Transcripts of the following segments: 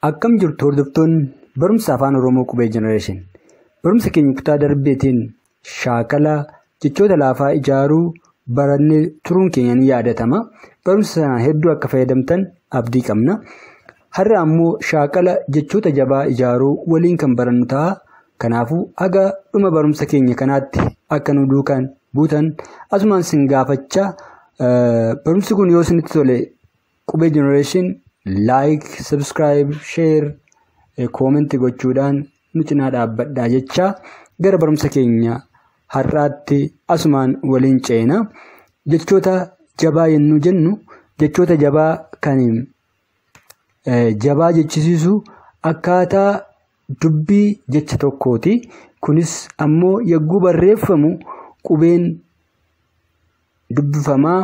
Akkam jirtu hordoftoonni barumsa afaan Oromoo qubee jenereeshin. Barumsa keenya kutaa darbeetiin shaakala jechoota laafaa ijaaruu barannee turuun keenya ni yaadatama. Barumsa sana hedduu akka fayyadamtan abdii qabna. Har'a ammoo shaakala jechoota jabaa ijaaruu waliin kan barannu ta'a. Kanaafuu haga dhuma barumsa keenya kanaatti akka nu duukaan buutan asumaan sin gaafachaa barumsi kun yoo isinitti tole qubee jenereeshin like, subscribe, share, comment gochuudhaan nu cinaa dhaabbadhaa jecha gara barumsa keenya har'aatti asumaan waliin ceena. Jechoota jabaa yennuu jennu jechoota jabaa kan jabaa jechisiisu akkaataa dubbii jecha tokkooti. Kunis ammoo yagguu barreeffamu qubeen dubbifamaa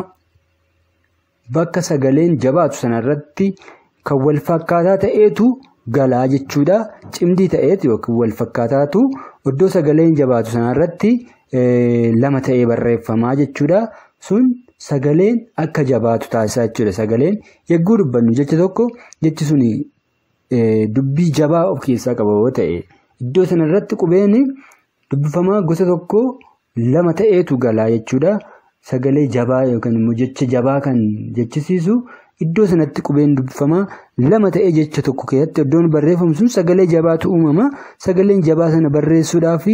bakka sagaleen jabaatu sanarratti kan wal fakkaataa ta'eetu galaa jechuudha. Cimdii ta'eetu yookiin wal fakkaataatu iddoo sagaleen jabaatu sanarratti lama ta'ee barreeffamaa jechuudha. Sun sagaleen akka jabaatu taasisaa jechuudha. Sagaleen yagguu dubbannu jecha tokko jechi suni dubbii jabaa of keessaa qaba yoo ta'e iddoo sanarratti qubeen dubbifamaa gosa tokko lama ta'eetu galaa jechuudha. Sagalee jabaa yookaan immoo jecha jabaa kan jechisiisu iddoo sanatti qubeen dubbifamaa lama ta'ee jecha tokko keessatti iddoon barreeffamu sun sagalee jabaatu uumama. Sagaleen jabaa sana barreessuudhaaf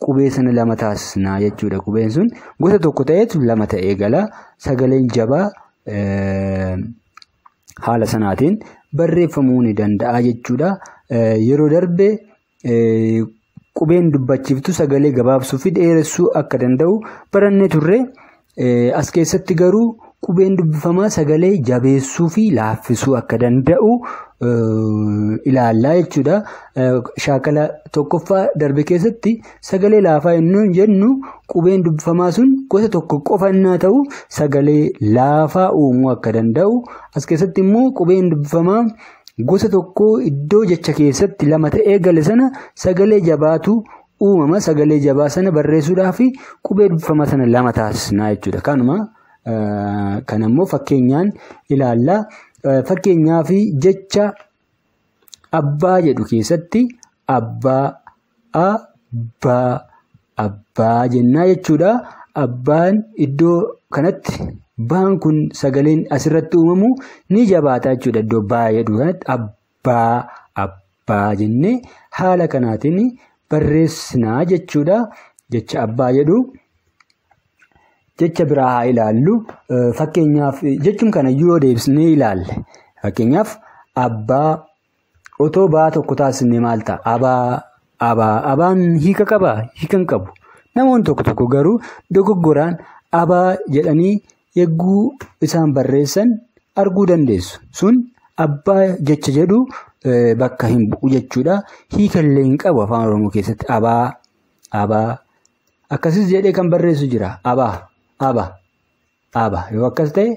qubee sana lama taasisna jechuudha. Qubeen sun gosa tokko ta'eetu lama ta'ee gala. Sagaleen jabaa haala sanaatiin barreeffamuu ni danda'a jechuudha. Yeroo darbe qubeen dubbachiiftu sagalee gabaabsuu fi dheeressuu akka danda'u barannee turre. As keessatti garuu qubeen dubbifamaa sagalee jabeessuu fi laaffisuu akka danda'u ilaallaa jechuudha. Shaakala tokkoffaa darbe keessatti sagalee laafaa yennuu jennu qubeen dubbifamaa sun gosa tokko qofannaa ta'u sagalee laafaa uumuu akka danda'u. As keessatti immoo qubeen dubbifamaa gosa tokko iddoo jecha keessatti lama ta'ee gale sana sagalee jabaatu uumama. Sagalee jabaa sana barreessuudhaaf qubee dubbifamaa sana lama taasisna jechuudha. Kanuma kan ammoo fakkeenyaan ilaallaa. Fakkeenyaaf jecha abbaa jedhu keessatti abbaa jennaa jechuudha. Abbaan iddoo kanatti baan kun sagaleen asirratti uumamu ni jabaata jechuudha. Iddoo baa jedhu kanatti abbaa jennee haala kanaatiin barreessinaa jechuudha. Jecha abbaa jedhu jecha biraa haa ilaallu. Fakkeenyaaf jechuun kana yoo deebisnee ilaalle fakkeenyaaf abbaa otoo baa tokko taasisnee maal ta'a? Abaan hiika qabaa? Hiika hin qabu. Namoonni tokko garuu dogoggoraan abaa jedhanii yagguu isaan barreessan arguu dandeessu. Sun abbaa jecha jedhu bakka hin bu'u jechuudha. Hiika illee hin qabu afaan Oromoo keessatti abaa akkasis jedhee kan barreessu jira. Abaa yoo akkas ta'e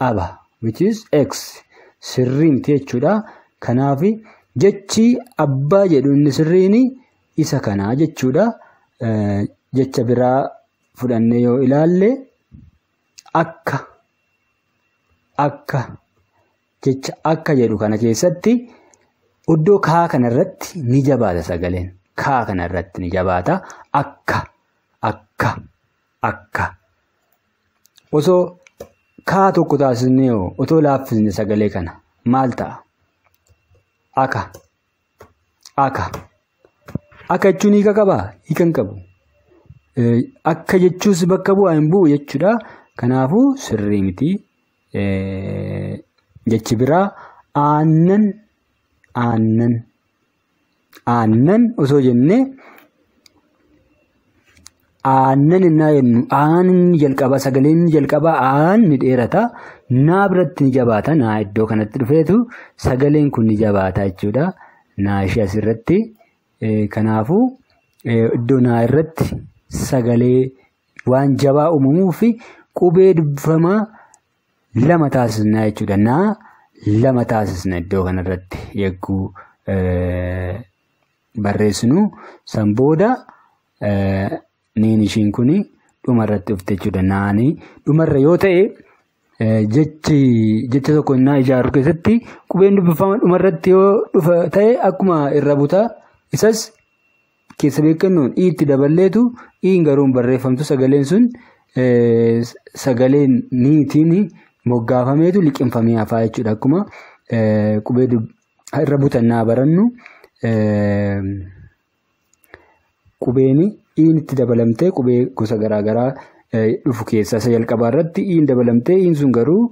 abaa which is x sirrii miti jechuudha. Kanaaf jechi abbaa jedhu inni sirriin isa kanaa jechuudha. Jecha biraa fudhannee yoo ilaalle akka jecha akka jedhu kana keessatti iddoo kaa kanarratti ni jabaata sagaleen. Kaa kanarratti ni jabaata. Akka osoo kaa tokko taasisnee otoo laaffisne sagalee kana maal ta'a? Akka jechuun hiika qabaa? Hiika hin qabu. Akka jechuus bakka bu'aa hin bu'u jechuudha. Kanaafuu sirrii miti. Jechi biraa aannan osoo jennee aannan innaa jennu aanni jalqabaa sagaleen jalqabaa aan ni dheerata. Naa biratti ni jabaata. Naa iddoo kanatti dhufeetu sagaleen kun ni jabaata jechuudha. Naa ishee asirratti. Kanaafuu iddoo naa irratti sagalee waan jabaa uumamuu fi qubee dubbifamaa lama taasisna jechuudha. Naa lama taasisna iddoo kanarratti yagguu barreessinu. San booda niin ishiin kun dhumarratti dhufte jechuudha. Naanii dhumarra yoo ta'e jecha tokko innaa ijaaru keessatti qubeen dubbifama dhumarratti yoo dhufa ta'e akkuma irra butaa isas keessa beekannoon itti daballeetu iin garuu barreeffamtu sagaleen sun sagaleen niitiin moggaafameetu liqinfamee hafaa jechuudha. Akkuma qubee irra butannaa barannu qubeen iin itti dabalamtee qubee gosa garaagaraa dhufu keessaa isa jalqabaa irratti iin dabalamtee iin sun garuu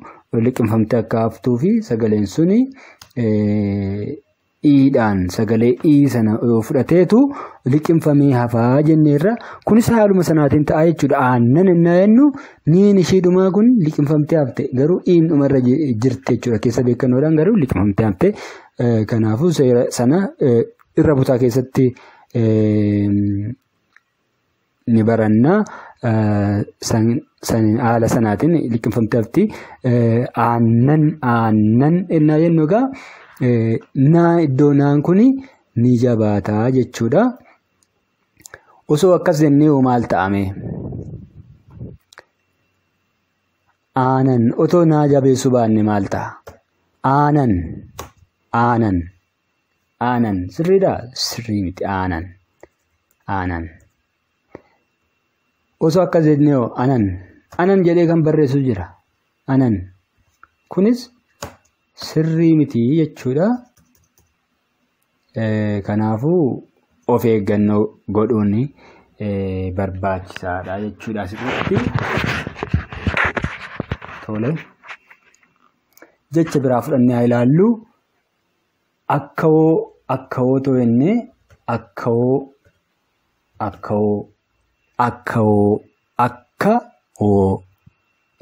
liqinfamtee akka haftuu fi sagaleen suni iidhaan sagalee ii sana fudhateetu liqinfamee hafaa jenneerra. Kunis haaluma sanaatiin ta'a jechuudha. Aannan innaa jennu niin ishiidhumaa kun liqinfamtee hafte garuu iin dhumarra jirti jechuudha. Keessa beekannoodhaan garuu liqinfamtee hafte. Kanaafuu sana irra butaa keessatti ni barannaa. Haala sanaatiin liqinfamtee hafti. Aannan innaa jennu egaa iddoo naan kun ni jabaataa jechuudha. Osoo akkas jennee maal ta'ame? Aanan otoo naa jabeessuu baanne maal ta'a? Aanan sirriidhaa? Sirrii miti aanan. Osoo akkas jennee anan jedhee kan barreessu jira. Anan kunis sirrii miti jechuudha. Kanaafuu of eeggannoo godhuun barbaachisaadha jechuudha. Asirratti tole jecha biraa fudhannee haa ilaallu. Akkawoo too jennee akkawoo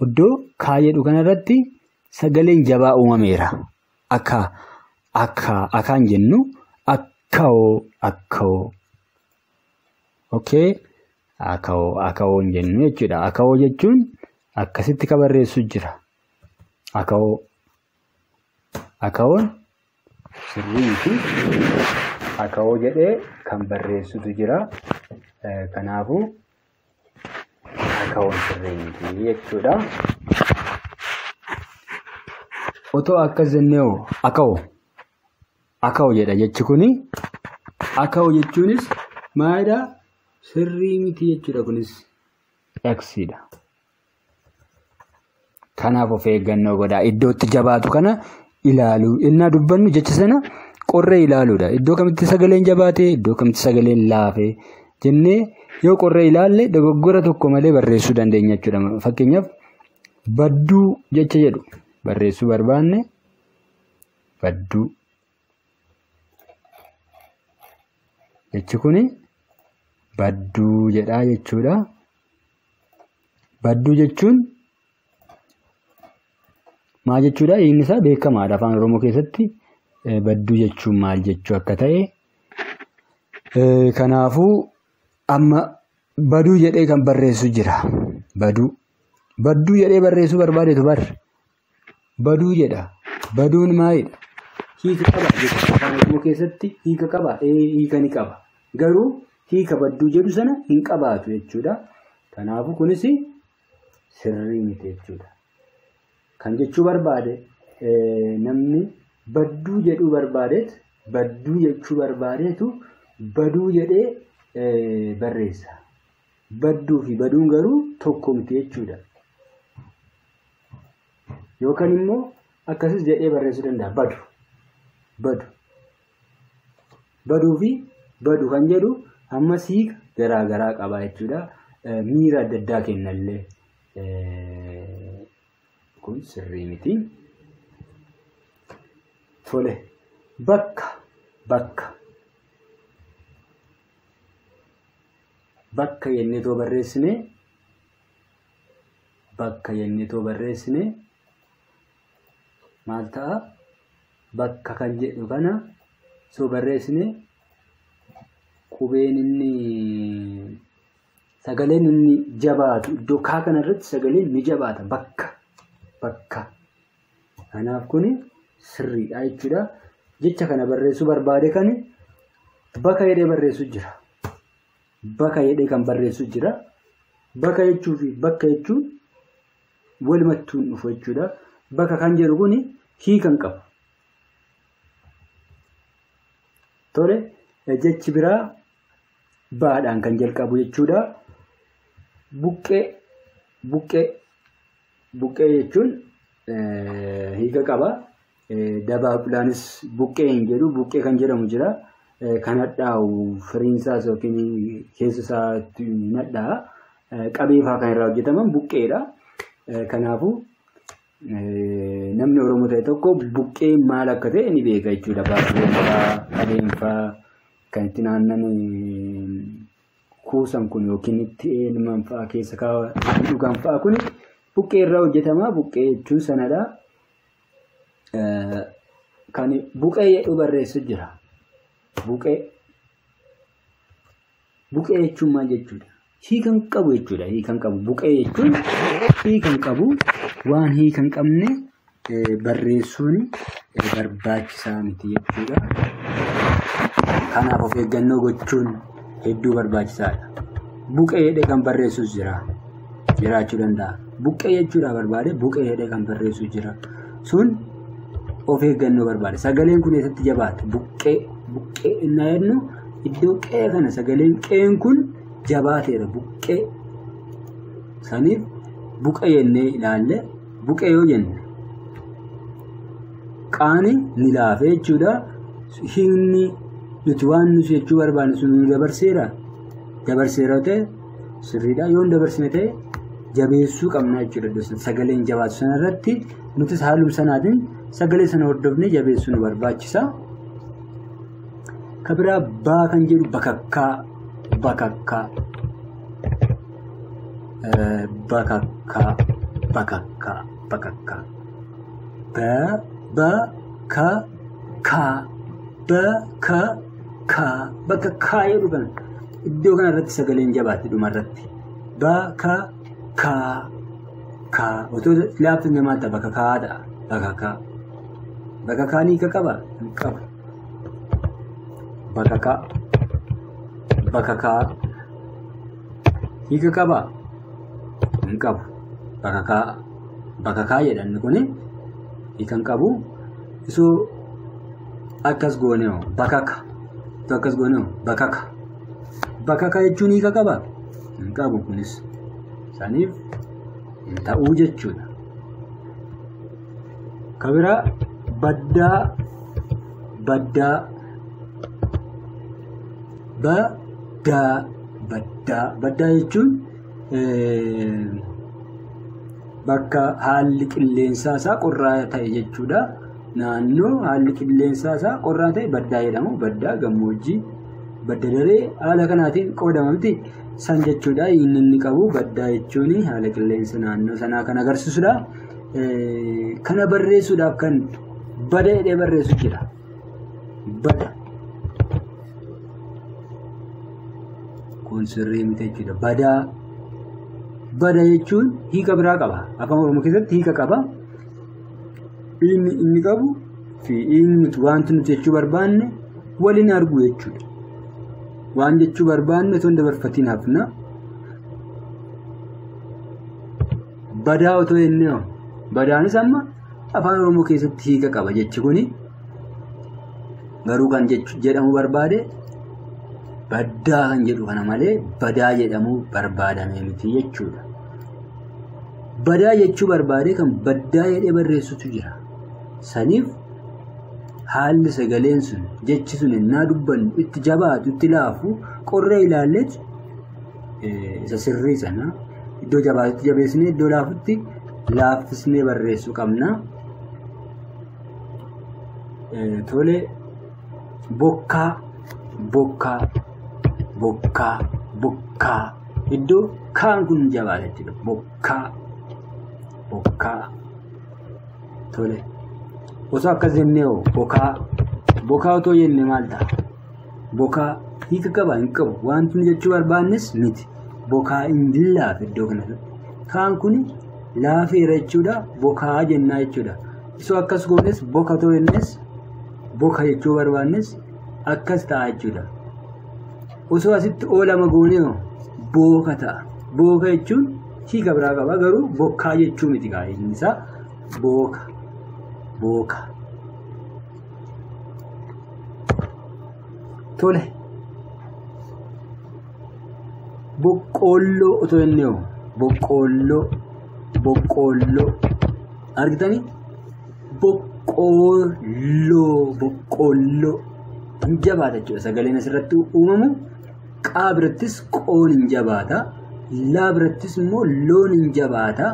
iddoo kaa jedhu kanarratti sagaleen jabaa uumameera. Akaan jennu akkawoo. Okay. Akawoon jennu jechuudha. Akawoo jechuun akkasitti ka barreessu jira. Akawoon sirrii fi akawoo jedhee kan barreessutu jira. Kanaafuu akawoon sirrii miti jechuudha. Otoo akkas jennee akawoo jedha jechi kuni. Akawoo jechuunis maalidhaa? Sirrii miti jechuudha. Kunis eksiidha. Kanaaf of eeggannoo godhaa. Iddootti jabaatu kana ilaaluu. Innaa dubbannu jecha sana qorree ilaaluudha. Iddoo kamitti sagaleen jabaatee, iddoo kamitti sagaleen laafee jennee yoo qorree ilaalle dogoggora tokko malee barreessuu dandeenya jechuudha. Fakkeenyaaf badduu jecha jedhu barreessuu barbaanne badduu jechi kuni badduu jedhaa jechuudha. Badduu jechuun maal jechuudha? Hiikni isaa beekamaadha afaan Oromoo keessatti. Badduu jechuun maal jechuu akka ta'e. Kanaafuu amma baduu jedhee kan barreessu jira. Badduu jedhee barreessuu barbaadetu baduu jedha. Baduun maalidha? Hiika qaba jechuudha. Afaan Oromoo keessatti hiika qaba. Hiika ni qaba. Garuu hiika badduu jedhu sana hin qabaatu jechuudha. Kanaafuu kunis sirrii miti jechuudha. Kan jechuu barbaade namni badduu jedhuu barbaadeet badduu jechuu barbaadeetu baduu jedhee barreessa. Badduu fi baduun garuu tokko miti jechuudha. Yookaan immoo akkasis jedhee barreessuu danda'a. Baduu fi badu kan jedhu ammas hiika garaagaraa qaba jechuudha. Miira adda addaa kennallee. Kun sirrii miti. Tole bakka jennee too barreessine maal ta'a? Bakka kan jedhu kana soo barreessine qubeen inni sagaleen inni jabaatu iddoo kaa kanarratti sagaleen ni jabaata. Bakka. Kanaaf kuni sirriidha jechuudha. Jecha kana barreessuu barbaade kan bakka jedhee barreessu jira. Bakka jedhee kan barreessu jira. Bakka jechuu fi bakka jechuun walmattuun dhufu jechuudha. Bakka kan jedhu kun hiikan qabu. Tole jechi biraa baadhaan kan jalqabu jechuudha. Buqqee jechuun hiika qaba. Dabaaqulaanis buqqee hin jedhu buqqee kan jedhamu jira. Kan hadhaa'u firiin isaas yookiin keessa isaatti hin hadhaa'a. Qabee fa'aa kan irraa hojjetaman buqqeedha. Kanaafuu namni Oromoo ta'e tokko buqqee maal akka ta'e ni beeka jechuudha. Baaqeleen fa'aa, qabeen fa'aa kan itti naannan kuusan kun yookiin itti elman fa'aa keessa dhugan fa'aa kun buqqee irraa hojjetama. Buqqee jechuun sanadha. Kan buqqee jedhu barreessu jira. Buqqee jechuun maal jechuudha? Hiikan qabu jechuudha. Hiikan qabu. Buqqee jechuun hiikan qabu. Waan hiikan qabne barreessuun barbaachisaa miti jechuudha. Kanaaf of eeggannoo gochuun hedduu barbaachisaadha. Buqqee jedhee kan barreessus jiraachuu danda'a. Buqqee jechuudha barbaade buqqee jedhee kan barreessus jira. Sun of eeggannoo barbaada. Sagaleen kun eessatti jabaata? Buqqee innaa jennu iddoo qee kana sagaleen qeen kun jabaateera. Buqqee saniif buqqee jennee ilaalle buqqee yoo jenne qaani ni laafee jechuudha. Hiikni nuti waan nuti jechuu barbaanne sun nu dabarseera ta'e sirriidha. Yoo hin dabarsine ta'e jabeessuu qabna jechuudha. Sagaleen jabaatu sanarratti nutis haaluma sanaatiin sagalee sana hordofnee jabeessuu nu barbaachisa. Kabiraa baa kan jedhu bakakkaa. Bakakkaa jedhu kana iddoo kanarratti sagaleen jabaate dhumarratti. Bakakkaa otoo laaffifne maal ta'a? Bakakkaa ta'a. Bakakkaa ni hiika qaba? Hin qabu. Bakakkaa hiika qaba? Hin qabu. Bakakkaa jedhan kun hiikan qabu. Isoo akkas gooneeho bakaka jechuun hiika qaba? Hin qabu. Kunis saniif hin ta'uu jechuudha. Kabiraa baddaa jechuun bakka haalli qilleensaa isaa qorraa ta'e jechuudha. Naannoo haalli qilleensaa isaa qorraa ta'e baddaa jedhamu. Baddaa gammoojjii badda daree haala kanaatiin qoodamamti san jechuudha. Inni qabu baddaa jechuun haala qilleensa naannoo sanaa kan agarsiisudha. Kana barreessuudhaaf kan bada jedhee barreessu jira. Kun sirrii miti jechuudha. Bada jechuun hiika biraa qaba. Afaan Oromoo keessatti hiika qaba. Inni qabu fi wanti nuti jechuu barbaanne waliin argu jechuudha. Waan jechuu barbaanne otoo hin dabarfatiin hafna. Badaa otoo jennee badaanis amma afaan Oromoo keessatti hiika qaba jechi kuni. Garuu kan jedhamu barbaade baddaa kan jedhu kana malee badaa jedhamu barbaadame miti jechuudha. Badaa jechuu barbaade kan baddaa jedhee barreessutu jira. Saniif haalli sagaleen sun jechi sun innaa dubbannu itti jabaatu itti laafu qorree ilaalleet isa sirrii sana iddoo jabaatutti jabeessinee iddoo laafutti laaffisnee barreessuu qabna. Tole bokkaa iddoo kaan kun jabaata jechuudha. Bokkaa tole osoo akkas jennee bokaa otoo jenne maal ta'a? Bokaa hiika qaba? Hin qabu. Wanti nu jechuu barbaannes miti. Bokaa hin laafe iddoo kanatti. Kaan kun laafeera jechuudha. Bokaa jennaa jechuudha. Isoo akkas goones boka otoo jennes boka jechuu barbaannes akkas ta'a jechuudha. Osoo asitti oolama goonee booka ta'a. Booka jechuun hiika biraa qaba garuu bokkaa jechuu miti gaa inni isaa booka booka. Tole boqqolloo otoo jennee boqqolloo boqqolloo argitanii boqqolloo hin jabaata jechuudha sagaleen asirratti uumamu. Qaa birattis qoon hin jabaata laa birattis immoo loon hin jabaata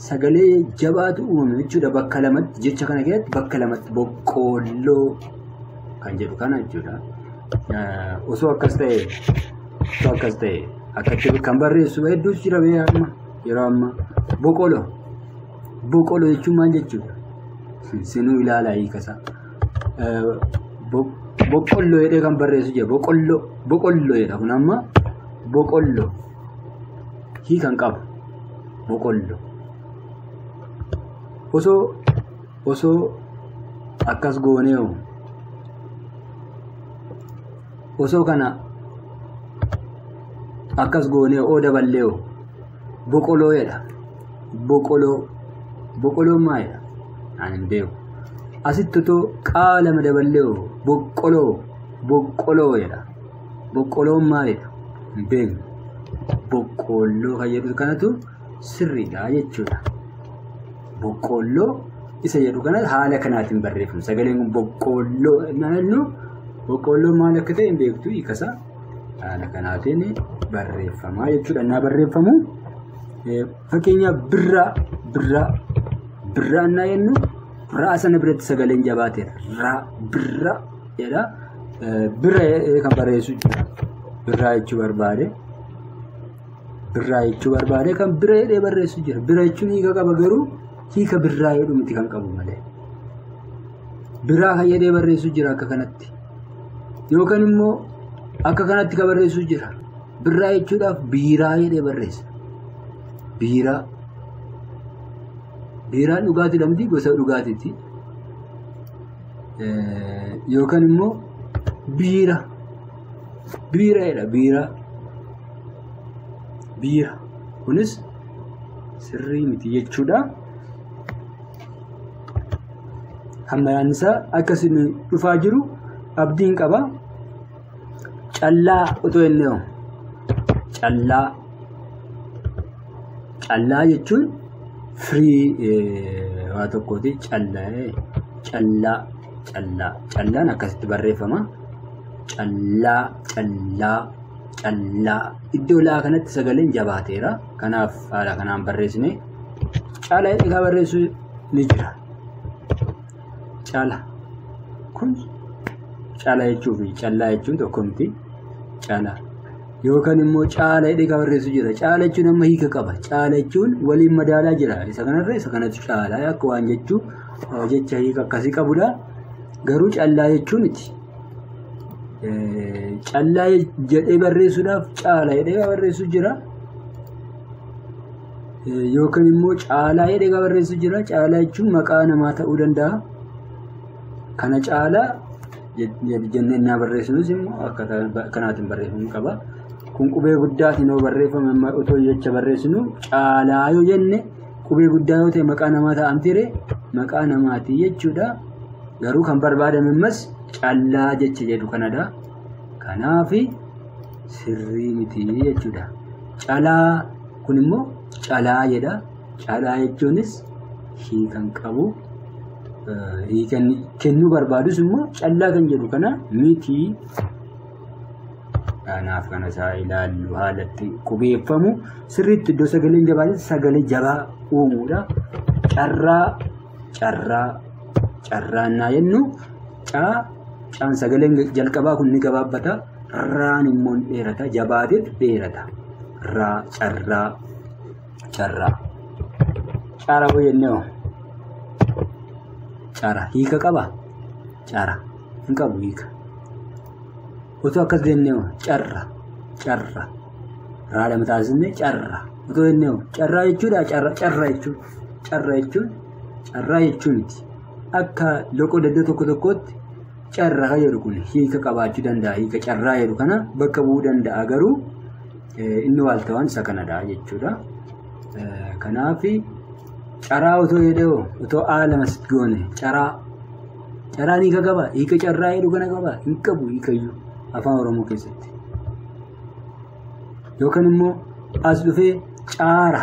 sagalee jabaatu uumame jechuudha bakka lamatti jecha kana keessatti bakka lamatti boqqolloo kan jedhu kana jechuudha. Osoo akkas ta'e akkatti kan barreessu hedduutu jira yeroo ammaa boqqolloo jechuun maal jechuudha sinuu ilaalaa hiikasaa boqqolloo jedhee kan barreessu jira boqqolloo jedha kun amma boqqolloo hiikan qaba boqqolloo osoo akkas goonee osoo kana akkas goonee oo daballee boqqolloo jedha boqqolloo maa jedha ani hin beeku. Asitti too qaalama daballee boqqolloo jedha boqqolloon maalidha hin beeknu boqqolloo kan jedhu kanatu sirriidha jechuudha. Boqqolloo isa jedhu kana haala kanaatiin barreeffamu sagaleen kun boqqolloo naannoo boqqolloo maal akka ta'e hin beektu hiikasaa haala kanaatiin barreeffama jechuudha. Innaa barreeffamu fakkeenyaaf birraa innaa jennu raa sana biratti sagaleen jabaateera birra jedha birra kan barreessu jira birraa jechuu barbaade kan bira jedhee barreessu jira. Bira jechuun hiika qaba garuu hiika birraa jedhu miti kan qabu malee biraa kan jedhee barreessu jira akka kanatti yookaan immoo akka kanatti kan barreessu jira. Birraa jechuudhaaf biiraa jedhee barreessa biiraan dhugaatii lamti gosa dhugaatiiti yookaan immoo biira jedha biira kunis sirrii miti jechuudha. Hammayaan isaa akkasiin dhufaa jiru abdiin qaba. Callaa otoo jennee callaa jechuun firii waa tokkooti callaan akkasitti barreeffama. Callaa iddoo laa kanatti sagaleen jabaateera kanaaf haala kanaan barreessine caalaa egaa barreessuu ni jira. Caalaa kun caalaa jechuufi callaa jechuun tokko miti caalaa yookaan immoo caalaa egaa barreessuu jira. Caalaa jechuun amma hiika qaba. Caalaa jechuun waliin madaalaa jira isa kanarra isa kanatu caalaa akka waan jechuu jecha hiika akkasii qabudha. Garuu callaa jechuun miti. Callaa jedhee barreessuudhaaf caalaa jedhee barreessuu jira yookaan immoo caalaa jedhee barreessuu jira. Caalaa jechuun maqaa namaa ta'uu danda'a. Kana caalaa jennee naa barreessinus immoo akka kanaatiin barreeffamuu qaba. Kun qubee guddaatiin yoo barreeffame otoo jecha barreessinu caalaa yoo jenne qubee guddaa yoo ta'e maqaa namaa ta'amtire maqaa namaati jechuudha. Garuu kan barbaadame ammas callaa jecha jedhu kanadha. Kanaaf sirrii miti jechuudha. Calaa kun immoo calaa jedha. Calaa jechuunis hiikan qabu. Hiikan kennuu barbaadus immoo callaa kan jedhu kana miti. Kanaaf kana isaa ilaallu haalatti qubeeffamu sirriitti iddoo sagaleen jabaatetti sagalee jabaa uumuudha. Carraan naa jennu caan sagaleen jalqabaa kun ni gabaabbata. Raan immoo ni dheerata. Jabaateet dheerata. Carraa hoo jennee cara hiika qaba. Cara hin qabu hiika. Otoo akkas jennee carra raadha mataasisne carra otoo jennee carraa jechuudha. Carraa jechuun miti. Akka loqoo daddoo tokkotti carraa kan jedhu kun hiika qabaachuu danda'a. Hiika carraa jedhu kana bakka bu'uu danda'a garuu inni waaltawaan isa kanadha jechuudha. Kanaafi caraa otoo jedhee otoo aalamas goone caraan hiika qaba. Hiika carraa jedhu kana qaba. Hin qabu hiikayyuu afaan Oromoo keessatti. Yookaan immoo as dhufee caara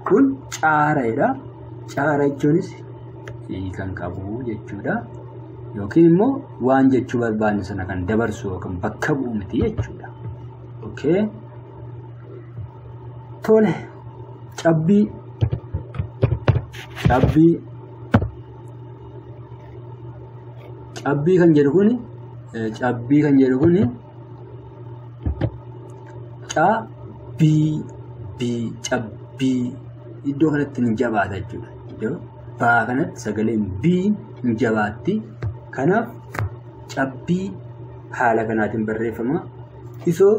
kun caaraadha. Caara jechuunis hiikan qabu jechuudha. Yookiin immoo waan jechuu barbaanne sana kan dabarsu yookaan bakka bu'u miti jechuudha. Okay. Tole cabbii kan jedhu kuni cabbii iddoo kanatti hin jabaata jechuudha. Iddoo baa kanatti sagaleen bii hin jabaatti. Kanaaf cabbii haala kanaatiin barreeffama. Isoo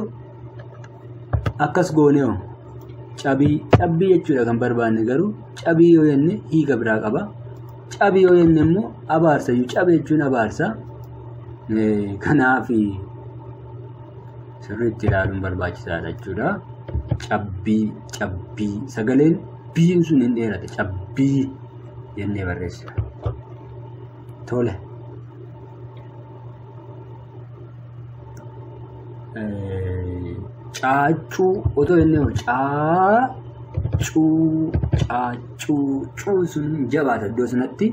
akkas goonee cabbii jechuudha kan barbaanne garuu cabbii yoo jenne hiika biraa qaba. Cabbii yoo jenne immoo abaarsa cabbii jechuun abaarsa. Kanaaf sirriitti ilaaluun barbaachisaadha jechuudha. Cabbii sagaleen biin sun hin dheerate cabbii jennee barreessina. Tole. Caacuu otoo jennee caacuu sun jabaata iddoo sanatti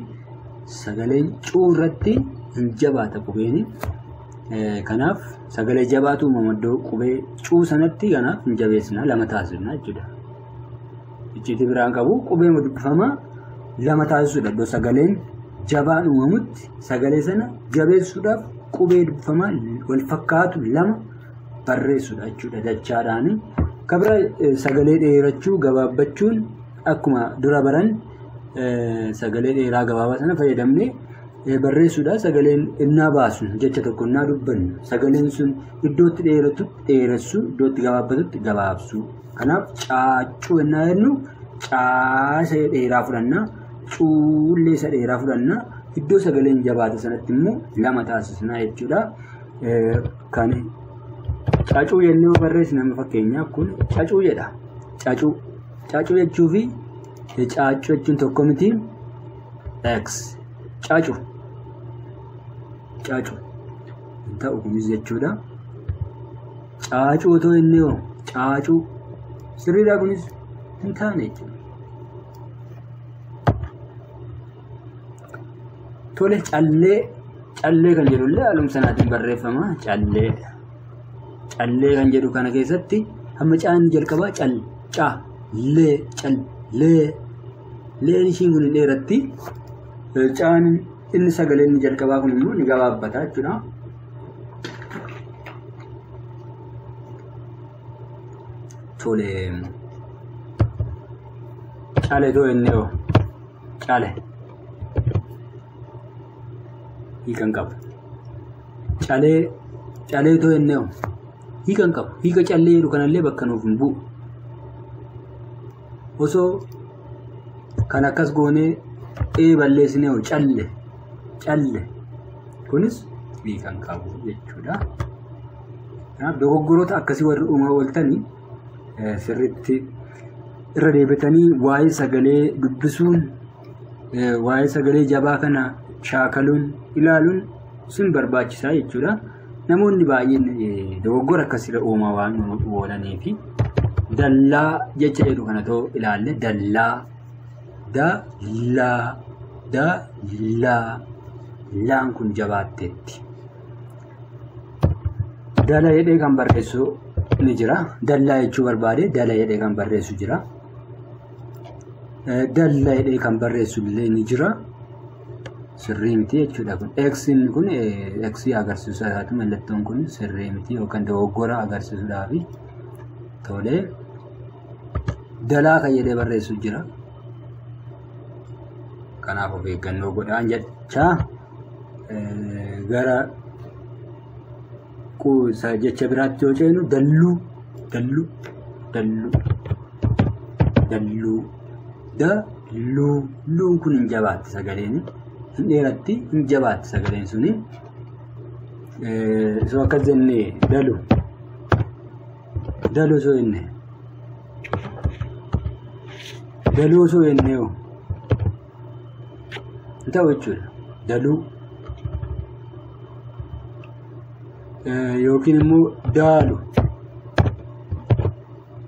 sagaleen cuu irratti hin jabaata qubeen. Kanaaf sagalee jabaatu iddoo qubee cuu sanatti kanaaf hin jabeessina lama taasisna jechuudha. Icciitii biraan qabu qubee dubbifama lama taasisuudha. Iddoo sagaleen jabaan uumamutti sagalee sana jabeessuudhaaf qubee dubbifama wal fakkaatu lama barreessuudha jechuudha dachaadhaan. Kabira sagalee dheerachuu gabaabbachuun akkuma dura baran sagalee dheeraa gabaabaa sana fayyadamnee barreessuudha. Sagaleen innaa baasu jecha tokko innaa dubbannu sagaleen sun iddootti dheeratu dheeressu iddootti gabaabbatutti gabaabsu. Kanaaf caacuu innaa jennu caasa dheeraa fudhanna cuullee isa dheeraa fudhanna iddoo sagaleen jabaata sanatti immoo lama taasisna jechuudha. Kan caacuu jennee barreessina fakkeenyaaf kun caacuu jedha. Caacuu jechuu fi caacuu jechuun tokko miti. X caacuu ta'u kunis jechuudha. Caacuu otoo jennee caacuu sirriidhaa kunis hin taane jechuudha. Tole callee kan jedhullee haaluma sanaatiin barreeffama. Callee kan jedhu kana keessatti hamma caan jalqabaa leen ishiin kun dheeratti caan inni sagaleen inni jalqabaa kun immoo ni gabaabbata jechuudha. Tole calee too jennee calee hiikan qabu. Calee too jennee hiikan qabu. Hiika callee jedhu kanallee bakka nuuf hin bu'u. Osoo kan akkas goonee balleessinee calle kunis hiikan qabu jechuudha. Kanaaf dogoggoroota akkasii warri uumaa ooltanii sirriitti irra deebitanii waa'ee sagalee dubbisuun waa'ee sagalee jabaa kana shaakaluun ilaaluun sun barbaachisaa jechuudha. Namoonni baay'een dogoggora akkasirra uumaa waan oolanii fi dallaa jecha jedhu kana ta'uu ilaalle laan kun jabaatteetti. Dala jedhee kan barreessu ni jira. Dallaa jechuu barbaade dala jedhee kan barreessu jira. Dalla jedhee kan barreessu illee ni jira. Sirrii miti jechuudha kun. X'n kun X agarsiisuudhaaf mallattoon kun sirrii miti yookaan dogoggora agarsiisuudhaaf tolee dalaa kan jedhee barreessu jira. Kanaaf of eeggannoo godhaan jecha gara jecha biraatti yoo ceenu dalluun kun hin jabaatti sagaleen hin dheeratti hin jabaatti sagaleen suni isoo akkas jennee dalu osoo jenne daluu osoo jennee ta'u jechuudha. Daluu yookiin immoo daalu.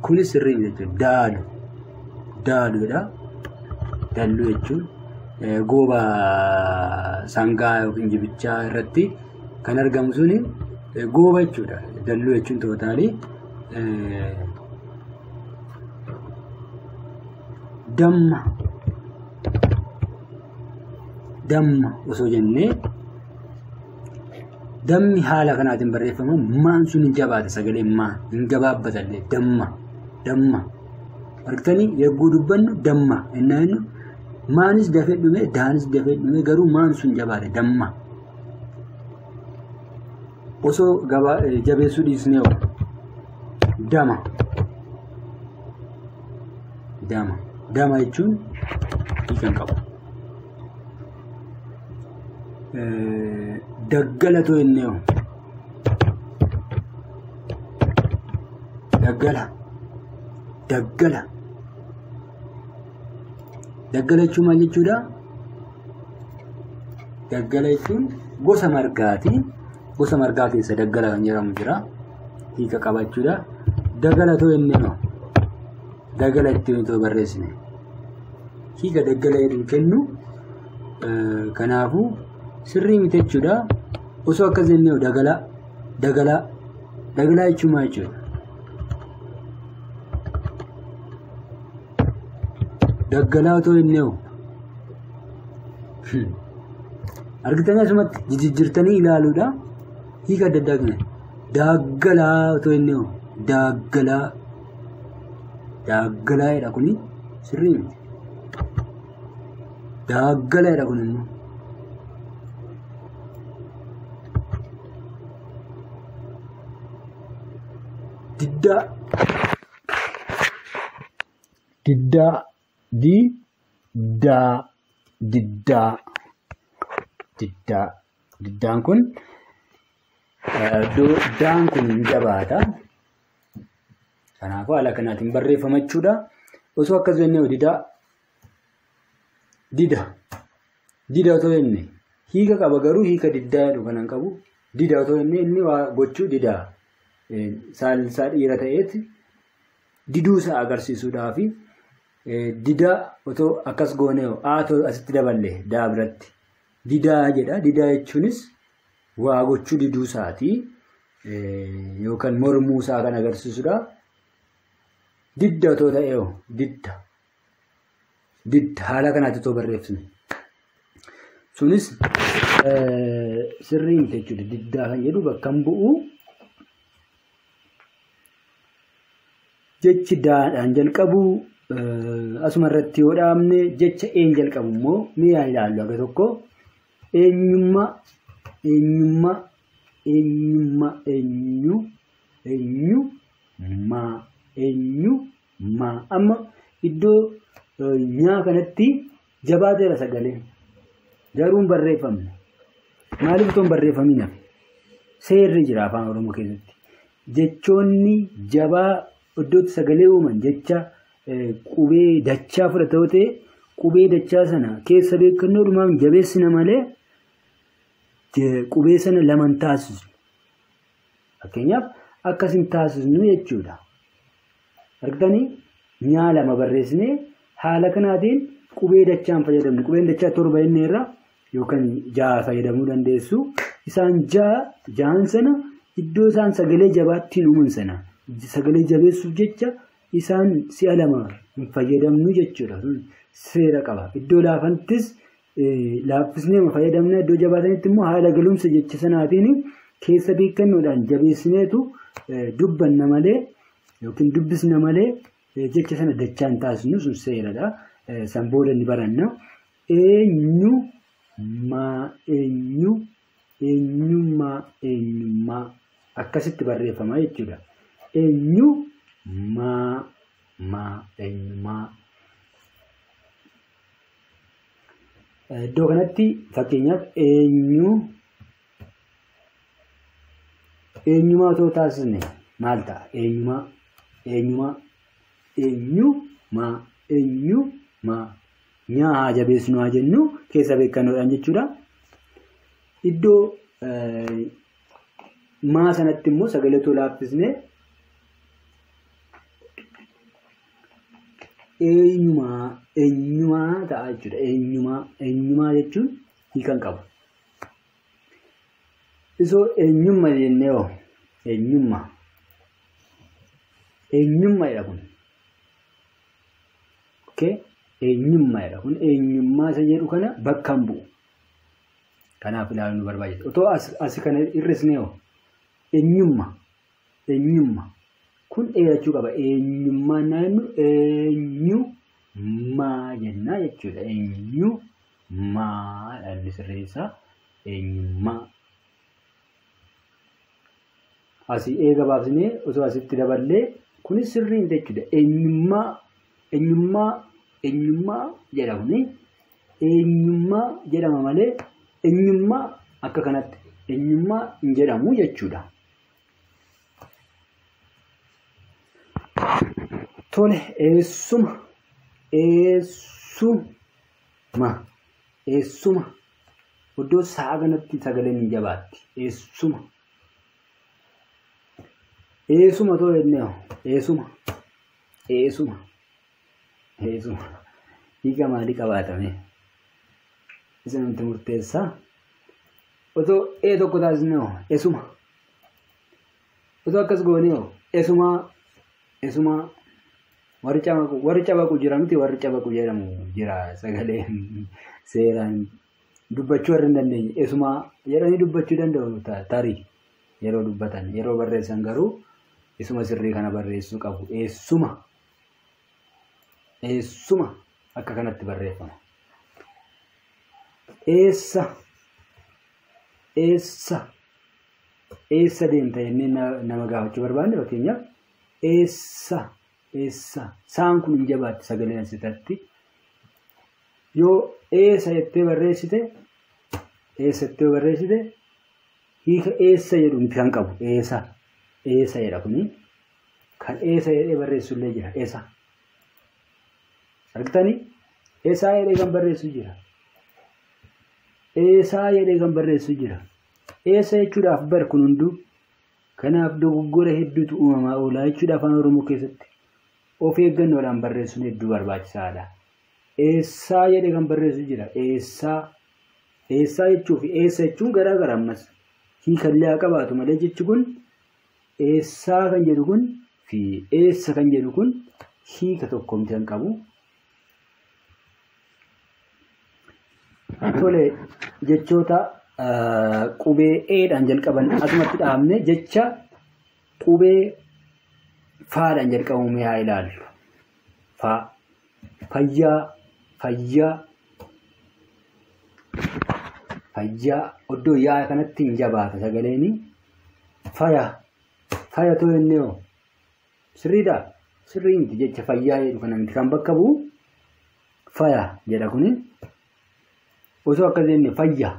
Kunis sirrii jechuudha. Daaluudha. Dalluu jechuun gooba sangaa yookiin jibichaa irratti kan argamu suni gooba jechuudha. Dalluu jechuun tootaalii damma osoo jennee dammi haala kanaatiin barreeffama. Maan sun hin jabaate sagaleen maa hin gabaabbatallee damma argitanii yeroo dubbannu damma ennaannu maanis dafee dhume daanis dafee dhume garuu maan sun jabaate damma. Osoo jabeessuu dhiisnee dama jechuun hiikan qabu. Daggalatoo jennee daggala jechuun maal jechuudha? Daggala jechuun gosa margaati. Gosa margaa keessa daggala kan jedhamu jira. Hiika qabachuudha. Daggalatoo jennee daggala ittiin otoo barreessine hiika daggala jedhu kennu. Kanaafuu sirrii miti jechuudha. Osoo akkas jennee dagalaa jechuun maal jechuudha? Daggalaa otoo jennee argitanii asumatti jijjiirtanii ilaaluudha. Hiika adda addaa kenna. Daggalaa otoo jennee daggalaa jedha kuni sirrii miti. Daggala jedha kun immoo diddaan kun daan kun hin jabaata. Kanaafuu haala kanaatiin barreeffama jechuudha. Osoo akkas jennee dida otoo jenne hiika qaba garuu hiika diddaa jedhu kanan qabu. Dida otoo jenne inni waa gochuu didaa saalsaa dhiira ta'eeti diduusaa agarsiisuudhaafi didaa otoo akkas goonee aatoo asitti daballe daa biratti didaa jedha. Didaa jechuunis waa gochuu diduusaati yookaan mormuusaa kan agarsiisudha. Didda otoo ta'ee didda haala kanaatti otoo barreessine sunis sirrii miti jechuudha. Diddaa kan jedhu bakka hin bu'u. Jechi daadhaan jalqabu asuma irratti yoo dhaabne jecha een jalqabu immoo mi'a ilaallu aga tokko eenyummaa amma iddoo nyaa kanatti jabaateera sagaleen garuu hin barreeffamne. Maaliif otoo hin barreeffamin hafe? Seerri jira afaan Oromoo keessatti jechoonni jabaa iddootti sagalee uuman jecha qubee dachaa fudhata yoo ta'e qubee dachaa sana keessa beekannoodhumaan jabeessina malee qubee sana laman taasisnu. Fakkeenyaaf akkasin taasisnu jechuudha. Argitanii nyaa lama barreessine haala kanaatiin qubee dachaan fayyadamnu. Qubeen dachaa 7 inni irra yookaan 6 fayyadamuu dandeessu. Isaan 6 sana iddoo isaan sagalee jabaattiin uuman sana sagalee jabeessuuf jecha isaan 2 hin fayyadamnu jechuudha. Seera qaba. Iddoo laafantis laaffisnee fayyadamna. Iddoo jabaatanitti immoo haala galumsa jecha sanaatiin keessa beekannoodhaan jabeessineetu dubbanna malee yookiin dubbisna malee jecha sana dachaan taasisnu sun seeradha. San booda ni baranna. Eenyummaa akkasitti barreeffama jechuudha. Eenyummaa. Iddoo kanatti fakkeenyaaf eenyummaa otoo taasisne maal ta'a? eenyummaa. Nyaa haa jabeessinu haa jennu keessa beekannoodhaan jechuudha. Iddoo maa sanatti immoo sagalee tolaa laaffisnee eenyumaa ta'a jechuudha. Eenyumaa jechuun hiikan qabu. Isoo eenyummaa jennee hoo eenyummaa jedha kun. Eenyummaa jedha kun. Eenyummaa isa jedhu kana bakka hin bu'u. Kanaaf ilaaluun nu barbaachisa. Otoo as kana hir'isnee hoo eenyummaa kun dheerachuu qaba. Eenyummaa naannu eenyummaa jennaa jechuudha. Eenyummaa dhalli sirreessaa eenyummaa. Asii eega baafnee osoo asitti daballee kunis sirrii hin jechuudha. Eenyummaa jedhamu eenyummaa jedhama malee eenyummaa akka kanatti eenyummaa hin jedhamu jechuudha. Tole eessuma iddoo sa'a kanatti sagaleen hin jabaatti. Eessuma too jennee eessuma hiika maalii qabaatame isa nuti murteessaa. Otoo tokko taasisnee eessuma otoo akkas goonee eessuma warri cabaqu jira miti. Warri cabaqu jedhamu jira sagalee seeraan dubbachuu warri hin dandeenye eessuma jedhanii dubbachuu danda'u tarii yeroo dubbatan. Yeroo barreessan garuu isuma sirrii kana barreessuu qabu. Eessuma akka kanatti barreeffama. Eessa deemta jennee nama gaafachuu barbaanne fakkeenyaaf eessa saan kun hin jabaatti sagaleen asitatti. Yoo eessa jettee barreessite hiika eessa jedhu miti kan qabu. Eessa jedha kuni kan eessa jedhee barreessullee jira. Eessa argitanii eessaa jedhee kan barreessu jira. Eessa jechuudhaaf bar kun hunduu. Kanaaf dogoggora hedduutu uumamaa oola jechuudha afaan Oromoo keessatti. Of eeggannoodhaan barreessuun hedduu barbaachisaadha. Eessaa jedhee kan barreessu jira. Eessaa jechuu fi eessa jechuun garaa gara ammas hiikallee haa qabaatu malee jechi kun eessaa kan jedhu kun fi eessa kan jedhu kun hiika tokko miti kan qabu. Tole jechoota qubee eedhaan jalqaban asumatti dhaabne jecha qubee faadhaan jalqabamu yaa ilaallu. Fayyaa iddoo yaa kanatti hin jabaata sagaleeni. Faya too jennee hoo sirriidha. Sirrii miti jecha fayyaa jedhu kana miti kan bakka bu'u faya jedha kuni. Osoo akkas jenne fayya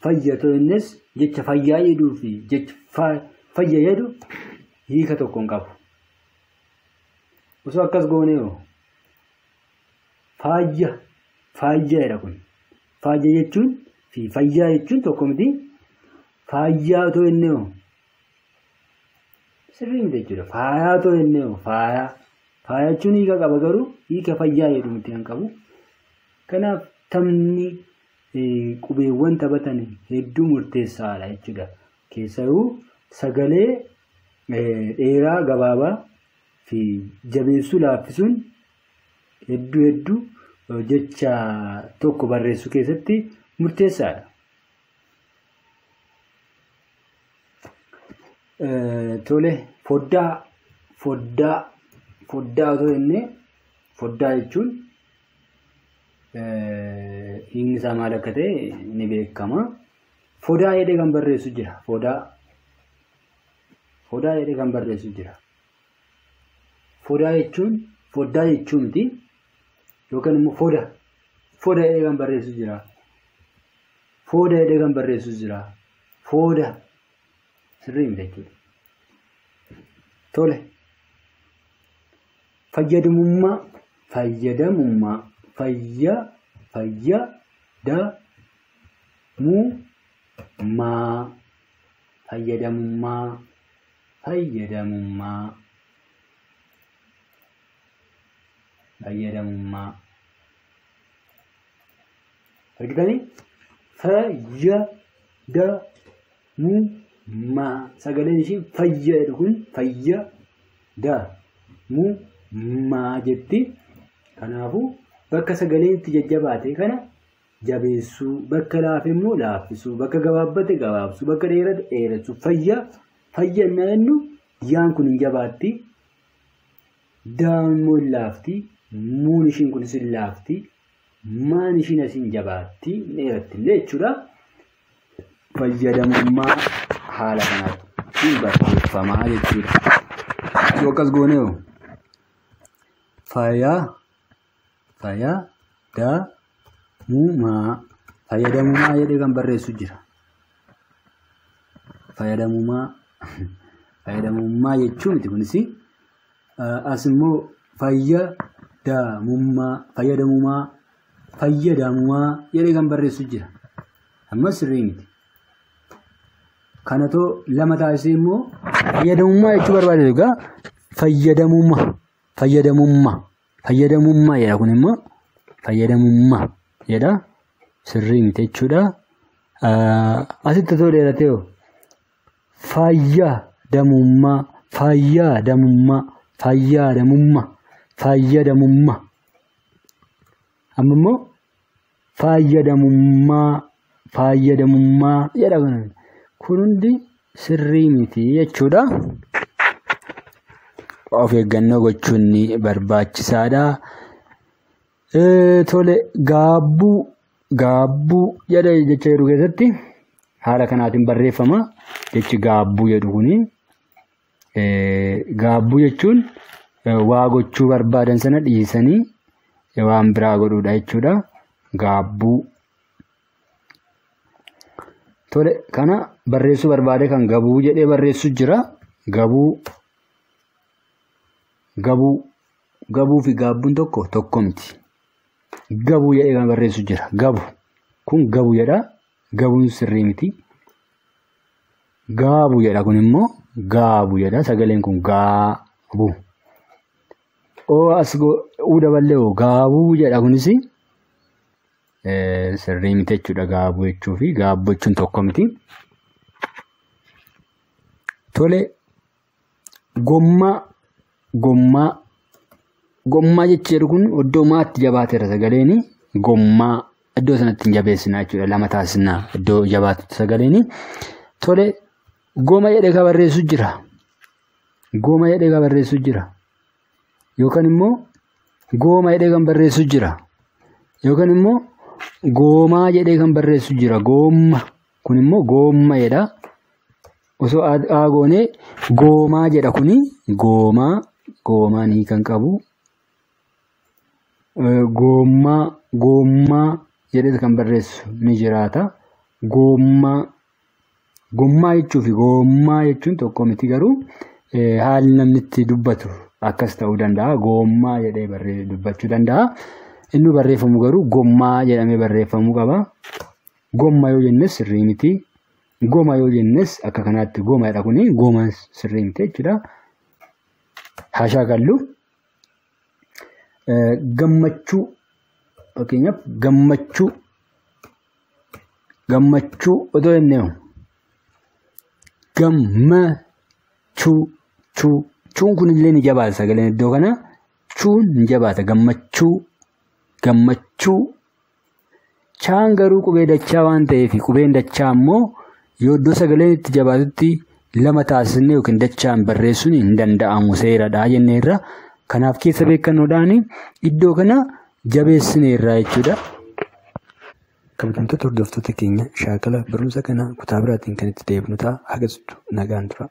too jennes jecha fayyaa jedhuu fi jecha fayya jedhu hiika tokko hin qabu. Osoo akkas goonee hoo faayya jedha kun. Faayya jechuun fi fayyaa jechuun tokko miti. Faayyaa too jennee hoo sirrii miti jechuudha. Faayaa too jennee hoo faaya jechuun hiika qaba garuu hiika fayyaa jedhu miti kan qabu. Kanaaf taphni qubeewwan taphatan hedduu murteessaadha jechuudha. Keessattuu sagalee dheeraa gabaabaa fi jabeessuu laaffisuun hedduu jecha tokko barreessuu keessatti murteessaadha. Tole foddaa otoo jennee foddaa jechuun hiikni isaa maal akka ta'e ni beekama. Fodaa jedhee kan barreessu jira. Fodaa jedhee kan barreessu jira. Fodaa jechuun miti yookaan immoo foda jedhee kan barreessu jira. Foda sirrii miti jechuudha. Tole fayyadamummaa fayyadamummaa fayyadamummaa argitanii fayyadamummaa sagaleen ishii fayyadu kun fayyadamummaa jetti. Kanaafuu bakka sagaleen itti jajjabaate kana jabeessuu, bakka laafe immoo laaffisuu, bakka gabaabbate gabaabsuu, bakka dheerate dheeressuu. Fayyannaa jennu yaan kun hin jabaatti, daan immoo hin laafti, muun ishiin kunis hin laafti, maan ishiin asiin jabaatti dheeratti illee jechuudha. Fayyadamummaa haala kanatti barreeffamaa jechuudha. Yoo akkas goone fayyadamummaa jedhee kan barreessu jira. Fayyadamummaa jechuun miti kunis as immoo fayyadamummaa jedhee kan barreessu jira. Amma sirrii miti. Kanatoo lama taasisee immoo fayyadamummaa jechuu barbaade egaa fayyadamummaa jedha kun immoo fayyadamummaa jedha sirrii miti jechuudha. Asitti otoo dheeratee fayyadamummaa amma immoo fayyadamummaa jedha kun hundi sirrii miti jechuudha. Of eeggannoo gochuun ni barbaachisaadha. Tole gaabbuu jedha jecha jedhu keessatti haala kanaatiin barreeffama. Jechi gaabbuu jedhu kuni gaabbuu jechuun waa gochuu barbaadan sana dhiisanii waan biraa godhuudha jechuudha. Gaabbuu. Tole kana barreessuu barbaade kan gabuu jedhee barreessu jira. Gabuu fi gaabbuun tokko miti. Gabuu jedhee kan barreessu jira. Kun gabuu jedha. Gabuun sirrii miti. Gaabuu jedha kun immoo gaabuu jedha. Sagaleen kun gaabuu. As daballee gaabuu jedha kunis sirrii miti jechuudha. Gaabuu jechuu fi gaabbuu jechuun tokko miti. Tole gommaa jechuudha kun iddoo maatti jabaateera sagaleen gommaa iddoo sanatti hin jabeessinaa jechuudha. Lama taasisnaa iddoo jabaatetti sagaleen. Tole goma jedhee kan barreessu jira. Yookaan immoo gooma jedhee kan barreessu jira. Yookaan immoo goomaa jedhee kan barreessu jira. Goomma kun immoo goomma jedha. Osoo aagoonee goomaa jedha kuni goomaa ni kan qabu. Goommaa jedhee kan barreessu ni jiraata. Gommaa jechuu fi goommaa jechuun tokko miti garuu haalli namni itti dubbatu akkas ta'uu danda'a. Goommaa jedhee dubbachuu danda'a. Inni barreeffamu garuu gommaa jedhamee barreeffamuu qaba. Gommaa yoo jennes sirrii miti. Goma yoo jennes akka kanaatti goma jedha kuni goma sirrii miti jechuudha. Hashaa gallu. Gammachuu fakkeenyaaf gammachuu otoo jennee chuun kun illee ni jabaata sagaleen iddoo kana chuun ni jabaata gammachuu chaan garuu qubee dachaa waan ta'eef qubeen dachaa immoo yoo iddoo sagaleen itti jabaatutti lama taasisnee yookiin dachaan barreessuun hin danda'amu seeradha jenneerra. Kanaaf keessa beekannoodhaan iddoo kana jabeessineerra jechuudha. Kabajamtoota hordoftoota keenya shaakala barumsa kana kutaa biraatiin kan itti deebinu ta'a. Haga nagaan tura.